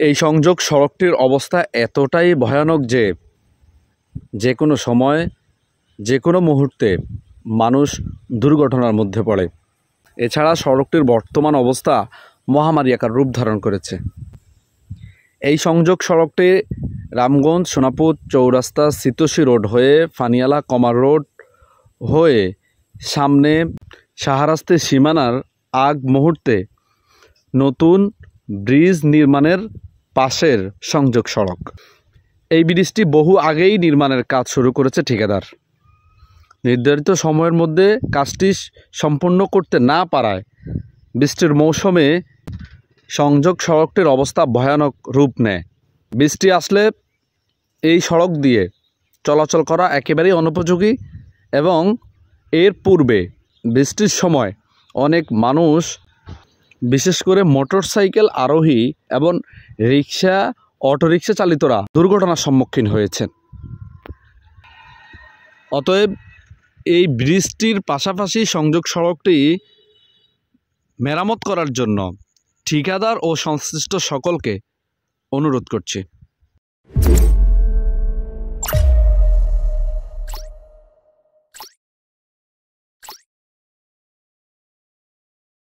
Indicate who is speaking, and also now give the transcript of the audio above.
Speaker 1: এই সংযোগ সড়কটির অবস্থা এতটাই ভয়ানক যে কোনো সময় যে কোনো মুহূর্তে মানুষ দুর্ঘটনার মধ্যে পড়ে। এছাড়া সড়কটির বর্তমান অবস্থা মহামারী আকার রূপ ধারণ করেছে। এই সংযোগ সড়কটি রামগঞ্জ সোনাপুর চৌরাস্তা সিতোশী রোড হয়ে ফানিয়ালা কমার রোড হয়ে সামনে শাহরাস্তি সীমানার আগ মুহূর্তে নতুন ব্রিজ নির্মাণের পাশের সংযোগ সড়ক। এই ব্রিজটি বহু আগেই নির্মাণের কাজ শুরু করেছে ঠিকাদার। নির্ধারিত সময়ের মধ্যে কাজটি সম্পূর্ণ করতে না পারায় বৃষ্টির মৌসুমে সংযোগ সড়কটির অবস্থা ভয়ানক রূপ নেয়। বৃষ্টি আসলে এই সড়ক দিয়ে চলাচল করা একেবারেই অনুপযোগী এবং এর পূর্বে বৃষ্টির সময় অনেক মানুষ, বিশেষ করে মোটরসাইকেল আরোহী এবং রিক্সা অটোরিক্সা চালিতরা দুর্ঘটনার সম্মুখীন হয়েছেন। অতএব এই ব্রিজটির পাশাপাশি সংযোগ সড়কটি মেরামত করার জন্য ঠিকাদার ও সংশ্লিষ্ট সকলকে অনুরোধ করছি।